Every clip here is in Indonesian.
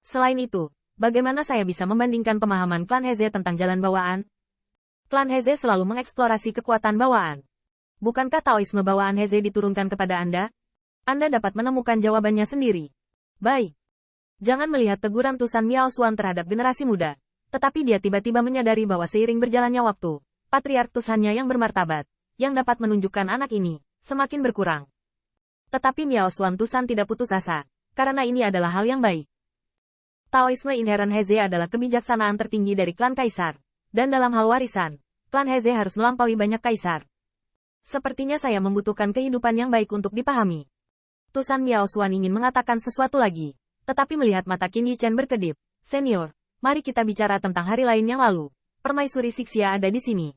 Selain itu, bagaimana saya bisa membandingkan pemahaman klan Heze tentang jalan bawaan? Klan Heze selalu mengeksplorasi kekuatan bawaan. Bukankah Taoisme bawaan Heze diturunkan kepada Anda? Anda dapat menemukan jawabannya sendiri. Baik. Jangan melihat teguran Tusan Miao Xuan terhadap generasi muda. Tetapi dia tiba-tiba menyadari bahwa seiring berjalannya waktu, patriark Tusannya yang bermartabat, yang dapat menunjukkan anak ini, semakin berkurang. Tetapi Miao Xuan Tusan tidak putus asa, karena ini adalah hal yang baik. Taoisme inheren Heze adalah kebijaksanaan tertinggi dari klan kaisar. Dan dalam hal warisan, klan Heze harus melampaui banyak kaisar. Sepertinya saya membutuhkan kehidupan yang baik untuk dipahami. Tusan Miao Xuan ingin mengatakan sesuatu lagi, tetapi melihat mata Qin Yichen berkedip. Senior, mari kita bicara tentang hari lain yang lalu. Permaisuri Sixia ada di sini.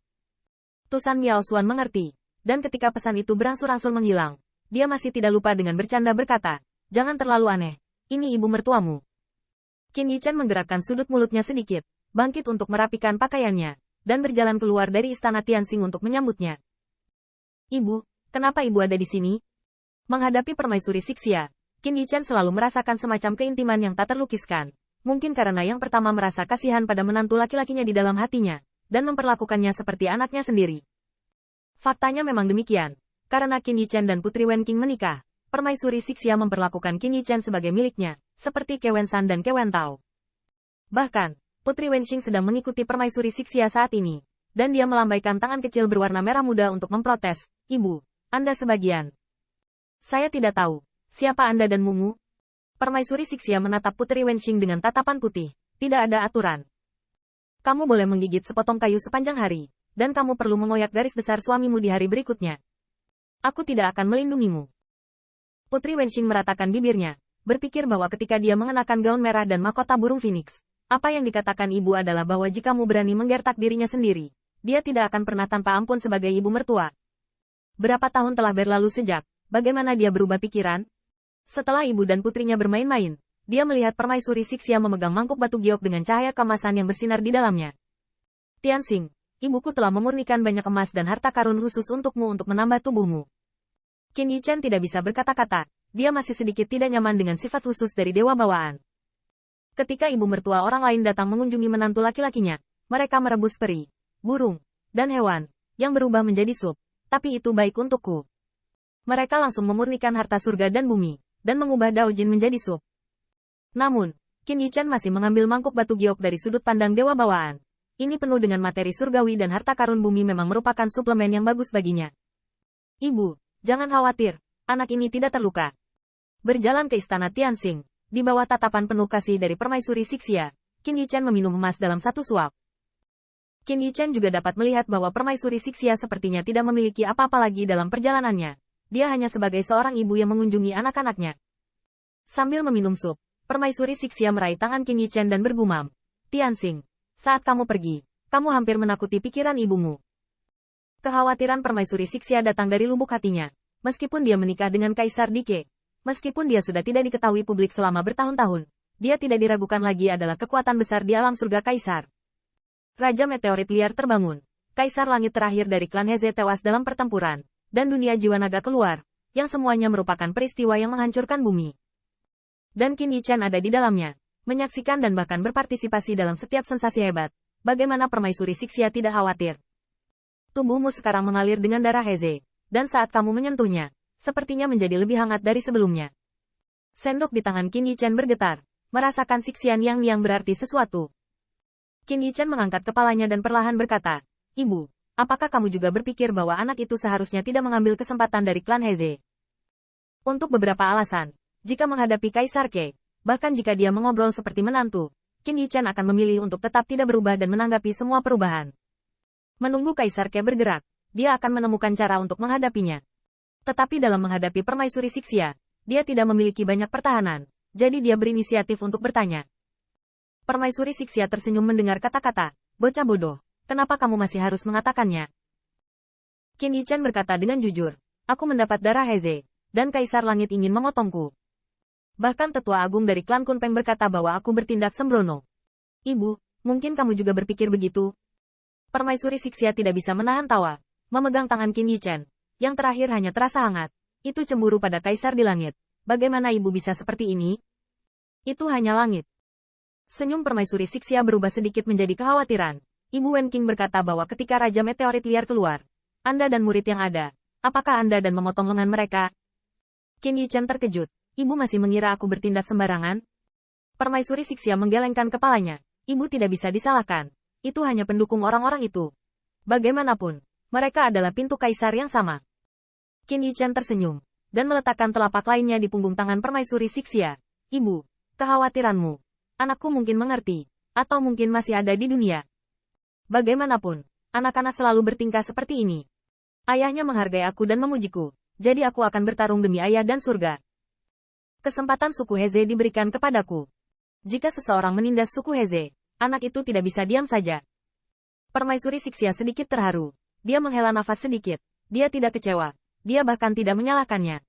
Tusan Miao Xuan mengerti, dan ketika pesan itu berangsur-angsur menghilang, dia masih tidak lupa dengan bercanda berkata, jangan terlalu aneh, ini ibu mertuamu. Qin Yichen menggerakkan sudut mulutnya sedikit, bangkit untuk merapikan pakaiannya, dan berjalan keluar dari istana Tianxing untuk menyambutnya. Ibu, kenapa ibu ada di sini? Menghadapi permaisuri Sixia, Qin Yichen selalu merasakan semacam keintiman yang tak terlukiskan. Mungkin karena yang pertama merasa kasihan pada menantu laki-lakinya di dalam hatinya, dan memperlakukannya seperti anaknya sendiri. Faktanya memang demikian. Karena Qin Yichen dan Putri Wen Qing menikah, permaisuri Sixia memperlakukan Qin Yichen sebagai miliknya, seperti Ke Wen San dan Ke Wen Tao. Bahkan, Putri Wen Qing sedang mengikuti permaisuri Sixia saat ini, dan dia melambaikan tangan kecil berwarna merah muda untuk memprotes, Ibu, Anda sebagian. Saya tidak tahu, siapa Anda dan Mumu? Permaisuri Sixia menatap Putri Wen Qing dengan tatapan putih, tidak ada aturan. Kamu boleh menggigit sepotong kayu sepanjang hari, dan kamu perlu mengoyak garis besar suamimu di hari berikutnya. Aku tidak akan melindungimu. Putri Wen Qing meratakan bibirnya, berpikir bahwa ketika dia mengenakan gaun merah dan mahkota burung phoenix, apa yang dikatakan ibu adalah bahwa jika kamu berani menggertak dirinya sendiri, dia tidak akan pernah tanpa ampun sebagai ibu mertua. Berapa tahun telah berlalu sejak, bagaimana dia berubah pikiran? Setelah ibu dan putrinya bermain-main, dia melihat permaisuri Sixia memegang mangkuk batu giok dengan cahaya keemasan yang bersinar di dalamnya. Tianxing, ibuku telah memurnikan banyak emas dan harta karun khusus untukmu untuk menambah tubuhmu. Qin Yichen tidak bisa berkata-kata, dia masih sedikit tidak nyaman dengan sifat khusus dari dewa bawaan. Ketika ibu mertua orang lain datang mengunjungi menantu laki-lakinya, mereka merebus peri, burung, dan hewan, yang berubah menjadi sup, tapi itu baik untukku. Mereka langsung memurnikan harta surga dan bumi, dan mengubah Daojin menjadi sup. Namun, Qin Yichen masih mengambil mangkuk batu giok dari sudut pandang dewa bawaan. Ini penuh dengan materi surgawi dan harta karun bumi memang merupakan suplemen yang bagus baginya. Ibu, jangan khawatir, anak ini tidak terluka. Berjalan ke istana Tianxing, di bawah tatapan penuh kasih dari permaisuri Sixia, Qin Yichen meminum emas dalam satu suap. Qin Yichen juga dapat melihat bahwa permaisuri Sixia sepertinya tidak memiliki apa-apa lagi dalam perjalanannya. Dia hanya sebagai seorang ibu yang mengunjungi anak-anaknya. Sambil meminum sup, permaisuri Sixia meraih tangan Qin Yichen dan bergumam, Tianxing, saat kamu pergi, kamu hampir menakuti pikiran ibumu. Kekhawatiran permaisuri Sixia datang dari lubuk hatinya, meskipun dia menikah dengan Kaisar Dike. Meskipun dia sudah tidak diketahui publik selama bertahun-tahun, dia tidak diragukan lagi adalah kekuatan besar di alam surga Kaisar. Raja Meteorit Liar terbangun. Kaisar Langit terakhir dari klan Heze tewas dalam pertempuran. Dan dunia jiwa naga keluar, yang semuanya merupakan peristiwa yang menghancurkan bumi. Dan Qin Yichen ada di dalamnya, menyaksikan dan bahkan berpartisipasi dalam setiap sensasi hebat. Bagaimana permaisuri Sixia tidak khawatir? Tubuhmu sekarang mengalir dengan darah Heze, dan saat kamu menyentuhnya, sepertinya menjadi lebih hangat dari sebelumnya. Sendok di tangan Qin Yichen bergetar, merasakan Sixian yang berarti sesuatu. Qin Yichen mengangkat kepalanya dan perlahan berkata, Ibu, apakah kamu juga berpikir bahwa anak itu seharusnya tidak mengambil kesempatan dari klan Heze? Untuk beberapa alasan, jika menghadapi Kaisar Ke, bahkan jika dia mengobrol seperti menantu, Qin Yichen akan memilih untuk tetap tidak berubah dan menanggapi semua perubahan. Menunggu Kaisar Ke bergerak, dia akan menemukan cara untuk menghadapinya. Tetapi dalam menghadapi permaisuri Sixia, dia tidak memiliki banyak pertahanan, jadi dia berinisiatif untuk bertanya. Permaisuri Sixia tersenyum mendengar kata-kata, bocah bodoh. Kenapa kamu masih harus mengatakannya? Qin Yichen berkata dengan jujur, aku mendapat darah Heze, dan Kaisar Langit ingin memotongku. Bahkan tetua agung dari klan Kunpeng berkata bahwa aku bertindak sembrono. Ibu, mungkin kamu juga berpikir begitu? Permaisuri Sixia tidak bisa menahan tawa, memegang tangan Qin Yichen, yang terakhir hanya terasa hangat. Itu cemburu pada Kaisar di langit. Bagaimana ibu bisa seperti ini? Itu hanya langit. Senyum Permaisuri Sixia berubah sedikit menjadi kekhawatiran. Ibu Wen Qing berkata bahwa ketika Raja Meteorit liar keluar, Anda dan murid yang ada, apakah Anda dan memotong lengan mereka? Qin Yichen terkejut. Ibu masih mengira aku bertindak sembarangan? Permaisuri Sixia menggelengkan kepalanya. Ibu tidak bisa disalahkan. Itu hanya pendukung orang-orang itu. Bagaimanapun, mereka adalah pintu kaisar yang sama. Qin Yichen tersenyum, dan meletakkan telapak lainnya di punggung tangan Permaisuri Sixia. Ibu, kekhawatiranmu. Anakku mungkin mengerti, atau mungkin masih ada di dunia. Bagaimanapun, anak-anak selalu bertingkah seperti ini. Ayahnya menghargai aku dan memujiku, jadi aku akan bertarung demi ayah dan surga. Kesempatan suku Heze diberikan kepadaku. Jika seseorang menindas suku Heze, anak itu tidak bisa diam saja. Permaisuri Sixia sedikit terharu. Dia menghela nafas sedikit. Dia tidak kecewa. Dia bahkan tidak menyalahkannya.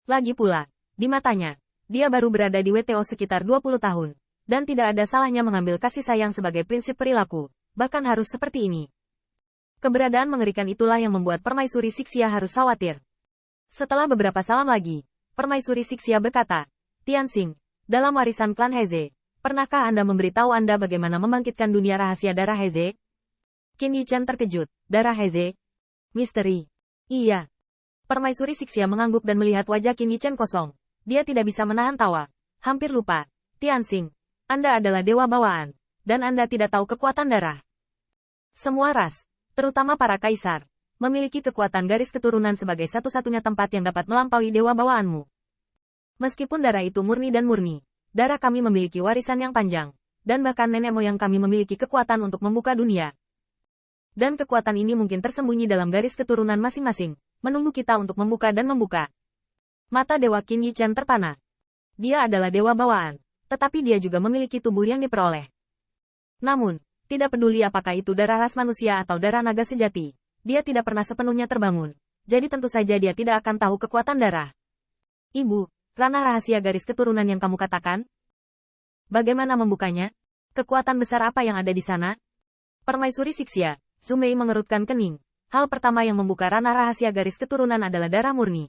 Lagi pula, di matanya, dia baru berada di WTO sekitar 20 tahun, dan tidak ada salahnya mengambil kasih sayang sebagai prinsip perilaku, bahkan harus seperti ini. Keberadaan mengerikan itulah yang membuat Permaisuri Sixia harus khawatir. Setelah beberapa salam lagi, Permaisuri Sixia berkata, Tianxing, dalam warisan klan Heze, pernahkah Anda memberitahu Anda bagaimana membangkitkan dunia rahasia darah Heze? Qin Yichen terkejut, darah Heze? Misteri. Iya. Permaisuri Sixia mengangguk dan melihat wajah Qin Yichen kosong. Dia tidak bisa menahan tawa. Hampir lupa. Tianxing, Anda adalah dewa bawaan, dan Anda tidak tahu kekuatan darah. Semua ras, terutama para kaisar, memiliki kekuatan garis keturunan sebagai satu-satunya tempat yang dapat melampaui dewa bawaanmu. Meskipun darah itu murni dan murni, darah kami memiliki warisan yang panjang, dan bahkan nenek moyang kami memiliki kekuatan untuk membuka dunia. Dan kekuatan ini mungkin tersembunyi dalam garis keturunan masing-masing, menunggu kita untuk membuka dan membuka. Mata Dewa Qin Yichen terpana. Dia adalah dewa bawaan, tetapi dia juga memiliki tubuh yang diperoleh. Namun, tidak peduli apakah itu darah ras manusia atau darah naga sejati, dia tidak pernah sepenuhnya terbangun, jadi tentu saja dia tidak akan tahu kekuatan darah. Ibu, ranah rahasia garis keturunan yang kamu katakan? Bagaimana membukanya? Kekuatan besar apa yang ada di sana? Permaisuri Sixia, Zumei mengerutkan kening. Hal pertama yang membuka ranah rahasia garis keturunan adalah darah murni.